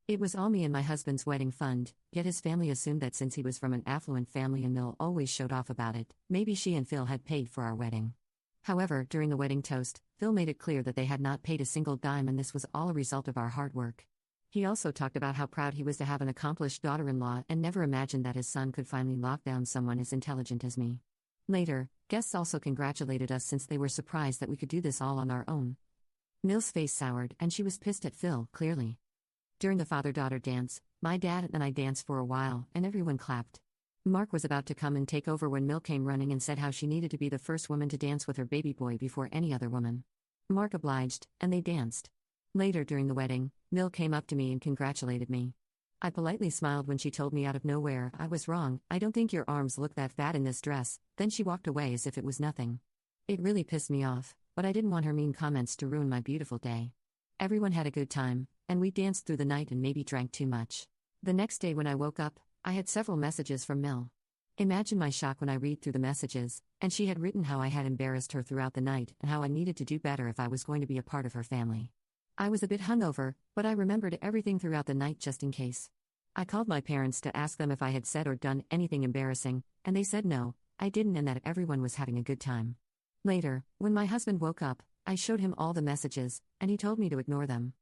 It was all me and my husband's wedding fund, yet his family assumed that since he was from an affluent family and Mill always showed off about it, maybe she and Phil had paid for our wedding. However, during the wedding toast, Phil made it clear that they had not paid a single dime and this was all a result of our hard work. He also talked about how proud he was to have an accomplished daughter-in-law and never imagined that his son could finally lock down someone as intelligent as me. Later, guests also congratulated us since they were surprised that we could do this all on our own. Mill's face soured and she was pissed at Phil, clearly. During the father-daughter dance, my dad and I danced for a while, and everyone clapped. Mark was about to come and take over when Mill came running and said how she needed to be the first woman to dance with her baby boy before any other woman. Mark obliged, and they danced. Later during the wedding, Mill came up to me and congratulated me. I politely smiled when she told me out of nowhere I was wrong. "I don't think your arms look that fat in this dress," then she walked away as if it was nothing. It really pissed me off, but I didn't want her mean comments to ruin my beautiful day. Everyone had a good time, and we danced through the night and maybe drank too much. The next day when I woke up, I had several messages from Mill. Imagine my shock when I read through the messages, and she had written how I had embarrassed her throughout the night and how I needed to do better if I was going to be a part of her family. I was a bit hungover, but I remembered everything throughout the night just in case. I called my parents to ask them if I had said or done anything embarrassing, and they said no, I didn't and that everyone was having a good time. Later, when my husband woke up, I showed him all the messages, and he told me to ignore them.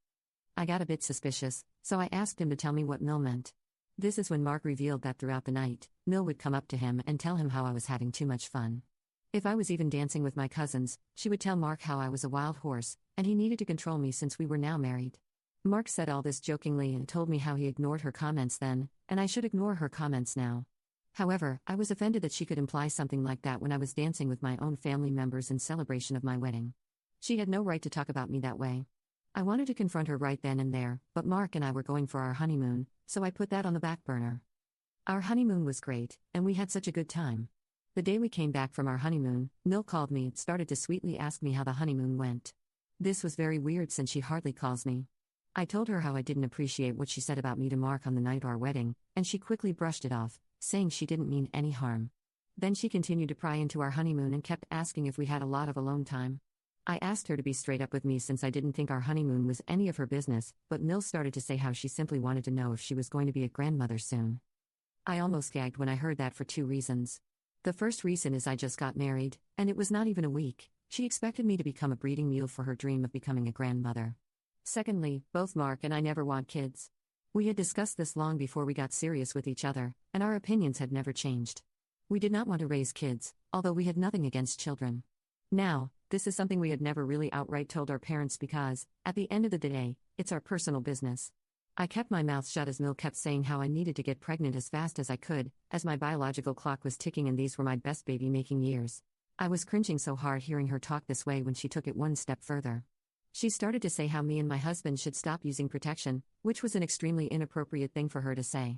I got a bit suspicious, so I asked him to tell me what Mill meant. This is when Mark revealed that throughout the night, Mill would come up to him and tell him how I was having too much fun. If I was even dancing with my cousins, she would tell Mark how I was a wild horse, and he needed to control me since we were now married. Mark said all this jokingly and told me how he ignored her comments then, and I should ignore her comments now. However, I was offended that she could imply something like that when I was dancing with my own family members in celebration of my wedding. She had no right to talk about me that way. I wanted to confront her right then and there, but Mark and I were going for our honeymoon, so I put that on the back burner. Our honeymoon was great, and we had such a good time. The day we came back from our honeymoon, Mill called me and started to sweetly ask me how the honeymoon went. This was very weird since she hardly calls me. I told her how I didn't appreciate what she said about me to Mark on the night of our wedding, and she quickly brushed it off, saying she didn't mean any harm. Then she continued to pry into our honeymoon and kept asking if we had a lot of alone time. I asked her to be straight up with me since I didn't think our honeymoon was any of her business, but Mill started to say how she simply wanted to know if she was going to be a grandmother soon. I almost gagged when I heard that for two reasons. The first reason is I just got married, and it was not even a week. She expected me to become a breeding mule for her dream of becoming a grandmother. Secondly, both Mark and I never want kids. We had discussed this long before we got serious with each other, and our opinions had never changed. We did not want to raise kids, although we had nothing against children. Now, this is something we had never really outright told our parents because, at the end of the day, it's our personal business. I kept my mouth shut as Mill kept saying how I needed to get pregnant as fast as I could, as my biological clock was ticking and these were my best baby-making years. I was cringing so hard hearing her talk this way when she took it one step further. She started to say how me and my husband should stop using protection, which was an extremely inappropriate thing for her to say.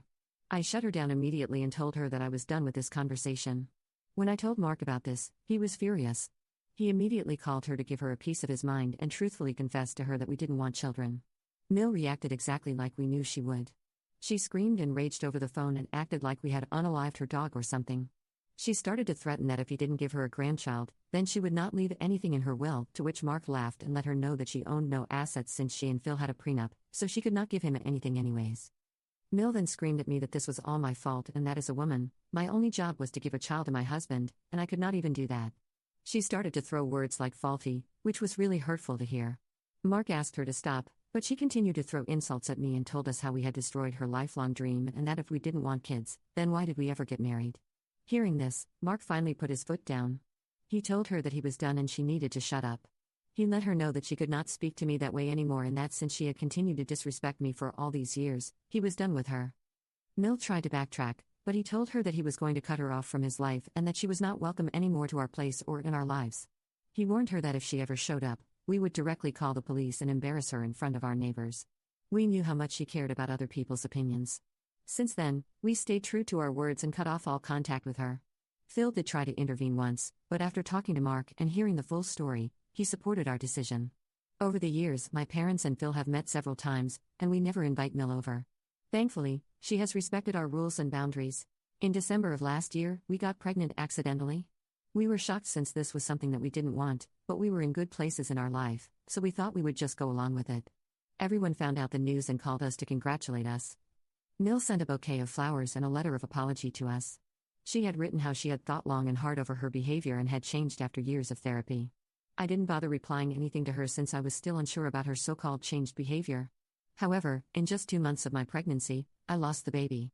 I shut her down immediately and told her that I was done with this conversation. When I told Mark about this, he was furious. He immediately called her to give her a piece of his mind and truthfully confessed to her that we didn't want children. Mill reacted exactly like we knew she would. She screamed and raged over the phone and acted like we had unalived her dog or something. She started to threaten that if he didn't give her a grandchild, then she would not leave anything in her will, to which Mark laughed and let her know that she owned no assets since she and Phil had a prenup, so she could not give him anything anyways. Mill then screamed at me that this was all my fault and that as a woman, my only job was to give a child to my husband, and I could not even do that. She started to throw words like faulty, which was really hurtful to hear. Mark asked her to stop, but she continued to throw insults at me and told us how we had destroyed her lifelong dream and that if we didn't want kids, then why did we ever get married? Hearing this, Mark finally put his foot down. He told her that he was done and she needed to shut up. He let her know that she could not speak to me that way anymore and that since she had continued to disrespect me for all these years, he was done with her. Mill tried to backtrack, but he told her that he was going to cut her off from his life and that she was not welcome anymore to our place or in our lives. He warned her that if she ever showed up, we would directly call the police and embarrass her in front of our neighbors. We knew how much she cared about other people's opinions. Since then, we stayed true to our words and cut off all contact with her. Phil did try to intervene once, but after talking to Mark and hearing the full story, he supported our decision. Over the years, my parents and Phil have met several times, and we never invite Mill over. Thankfully, she has respected our rules and boundaries. In December of last year, we got pregnant accidentally. We were shocked since this was something that we didn't want, but we were in good places in our life, so we thought we would just go along with it. Everyone found out the news and called us to congratulate us. Mill sent a bouquet of flowers and a letter of apology to us. She had written how she had thought long and hard over her behavior and had changed after years of therapy. I didn't bother replying anything to her since I was still unsure about her so-called changed behavior. However, in just 2 months of my pregnancy, I lost the baby.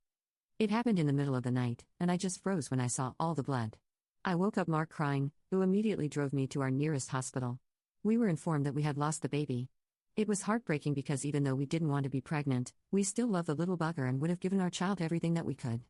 It happened in the middle of the night, and I just froze when I saw all the blood. I woke up Mark crying, who immediately drove me to our nearest hospital. We were informed that we had lost the baby. It was heartbreaking because even though we didn't want to be pregnant, we still loved the little bugger and would have given our child everything that we could.